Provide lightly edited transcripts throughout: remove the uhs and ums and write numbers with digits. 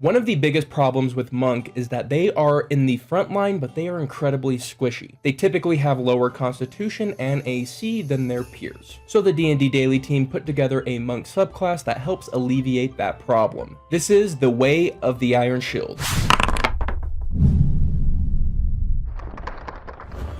One of the biggest problems with Monk is that they are in the front line, but they are incredibly squishy. They typically have lower constitution and AC than their peers. So the D&D Daily team put together a Monk subclass that helps alleviate that problem. This is the Way of the Iron Shield.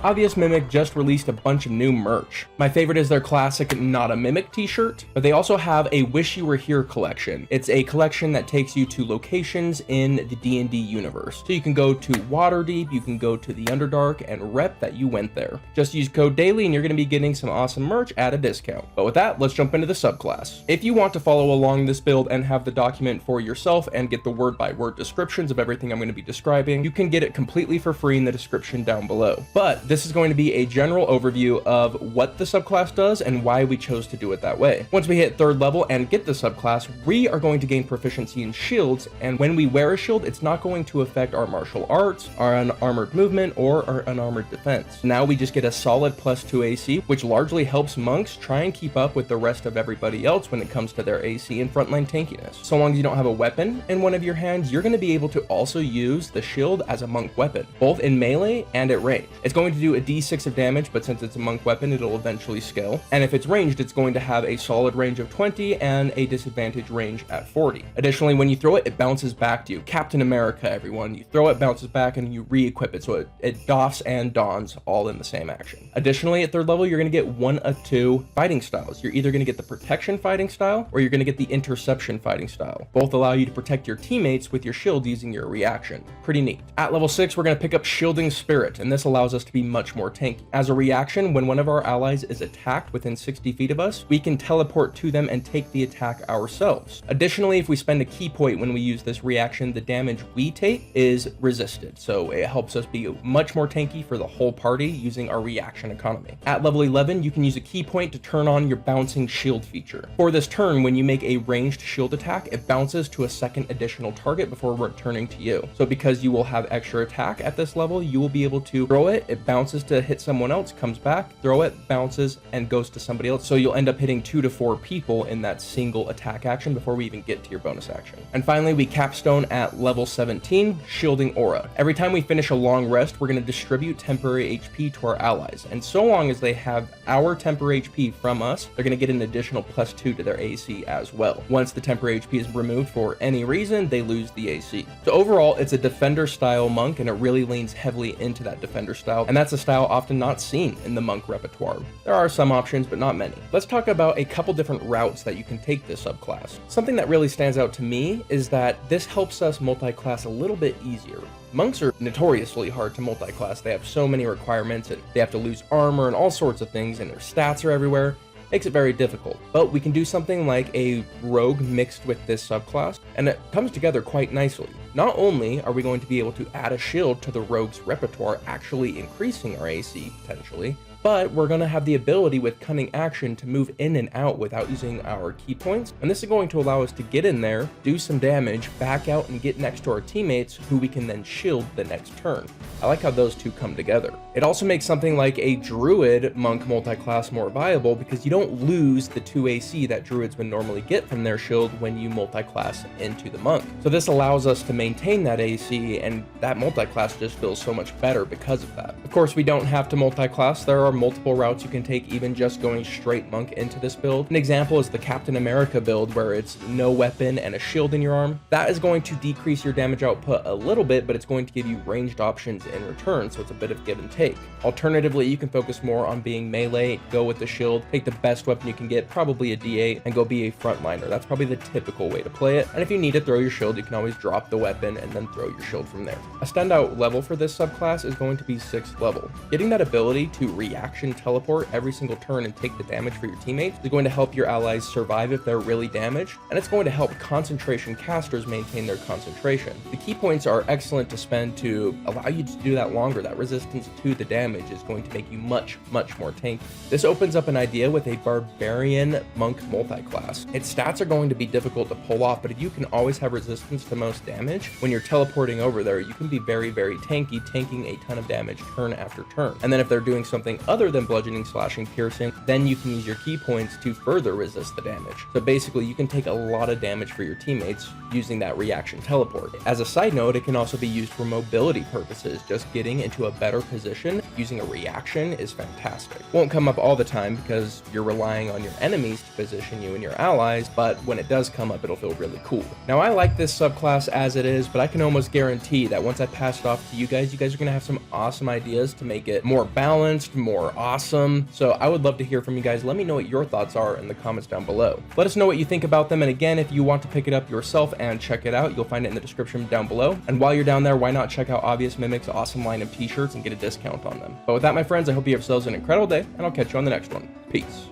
Obvious Mimic just released a bunch of new merch. My favorite is their classic Not a Mimic t-shirt, but they also have a Wish You Were Here collection. It's a collection that takes you to locations in the D&D universe. So you can go to Waterdeep, you can go to the Underdark, and rep that you went there. Just use code DAILY and you're going to be getting some awesome merch at a discount. But with that, let's jump into the subclass. If you want to follow along this build and have the document for yourself and get the word-by-word descriptions of everything I'm going to be describing, you can get it completely for free in the description down below. But this is going to be a general overview of what the subclass does and why we chose to do it that way. Once we hit 3rd level and get the subclass, we are going to gain proficiency in shields, and when we wear a shield, it's not going to affect our martial arts, our unarmored movement, or our unarmored defense. Now we just get a solid +2 AC, which largely helps monks try and keep up with the rest of everybody else when it comes to their AC and frontline tankiness. So long as you don't have a weapon in one of your hands, you're going to be able to also use the shield as a monk weapon, both in melee and at range. It's going to do a D6 of damage, but since it's a monk weapon, it'll eventually scale. And if it's ranged, it's going to have a solid range of 20 and a disadvantage range at 40. Additionally, when you throw it, it bounces back to you. Captain America, everyone. You throw it, bounces back, and you re-equip it, so it doffs and dons all in the same action. Additionally, at 3rd level, you're going to get one of 2 fighting styles. You're either going to get the protection fighting style, or you're going to get the interception fighting style. Both allow you to protect your teammates with your shield using your reaction. Pretty neat. At level 6, we're going to pick up Shielding Spirit, and this allows us to be much more tanky. As a reaction, when one of our allies is attacked within 60 feet of us, we can teleport to them and take the attack ourselves. Additionally, if we spend a key point when we use this reaction, the damage we take is resisted, so it helps us be much more tanky for the whole party using our reaction economy. At level 11, you can use a key point to turn on your bouncing shield feature. For this turn, when you make a ranged shield attack, it bounces to a second additional target before returning to you. So because you will have extra attack at this level, you will be able to throw it, it bounces to hit someone else, comes back, throw it, bounces, and goes to somebody else. So you'll end up hitting 2 to 4 people in that single attack action before we even get to your bonus action. And finally, we capstone at level 17, Shielding Aura. Every time we finish a long rest, we're going to distribute temporary HP to our allies. And so long as they have our temporary HP from us, they're going to get an additional +2 to their AC as well. Once the temporary HP is removed for any reason, they lose the AC. So overall, it's a defender style monk, and it really leans heavily into that defender style. And that's a style often not seen in the monk repertoire. There are some options, but not many. Let's talk about a couple different routes that you can take this subclass. Something that really stands out to me is that this helps us multi-class a little bit easier. Monks are notoriously hard to multi-class. They have so many requirements, and they have to lose armor and all sorts of things, and their stats are everywhere. Makes it very difficult. But we can do something like a rogue mixed with this subclass, and it comes together quite nicely. Not only are we going to be able to add a shield to the rogue's repertoire, actually increasing our AC potentially, but we're going to have the ability with Cunning Action to move in and out without using our key points, and this is going to allow us to get in there, do some damage, back out, and get next to our teammates who we can then shield the next turn. I like how those two come together. It also makes something like a Druid monk multi-class more viable because you don't lose the 2 AC that Druids would normally get from their shield when you multi-class into the monk. So this allows us to maintain that AC, and that multi-class just feels so much better because of that. Of course, we don't have to multi-class. There are multiple routes you can take, even just going straight monk into this build. An example is the Captain America build, where it's no weapon and a shield in your arm. That is going to decrease your damage output a little bit, but it's going to give you ranged options in return, so it's a bit of give and take. Alternatively, you can focus more on being melee, go with the shield, take the best weapon you can get, probably a D8, and go be a frontliner. That's probably the typical way to play it. And if you need to throw your shield, you can always drop the weapon and then throw your shield from there. A standout level for this subclass is going to be 6th level. Getting that ability to reaction teleport every single turn and take the damage for your teammates is going to help your allies survive if they're really damaged, and it's going to help concentration casters maintain their concentration. The key points are excellent to spend to allow you to do that longer. That resistance to the damage is going to make you much more tanky. This opens up an idea with a barbarian monk multi-class. Its stats are going to be difficult to pull off, but if you can always have resistance to most damage, when you're teleporting over there, you can be very tanky, tanking a ton of damage turn after turn. And then if they're doing something other than bludgeoning, slashing, piercing, then you can use your key points to further resist the damage. So basically you can take a lot of damage for your teammates using that reaction teleport. As a side note, it can also be used for mobility purposes. Just getting into a better position using a reaction is fantastic. Won't come up all the time because you're relying on your enemies to position you and your allies, but when it does come up, it'll feel really cool. Now I like this subclass as it is, but I can almost guarantee that once I pass it off to you guys are gonna have some awesome ideas to make it more balanced, more awesome. So I would love to hear from you guys. Let me know what your thoughts are in the comments down below. Let us know what you think about them. And again, if you want to pick it up yourself and check it out, you'll find it in the description down below. And while you're down there, why not check out Obvious Mimic's awesome line of t-shirts and get a discount on them. But with that, my friends, I hope you have yourselves an incredible day, and I'll catch you on the next one. Peace.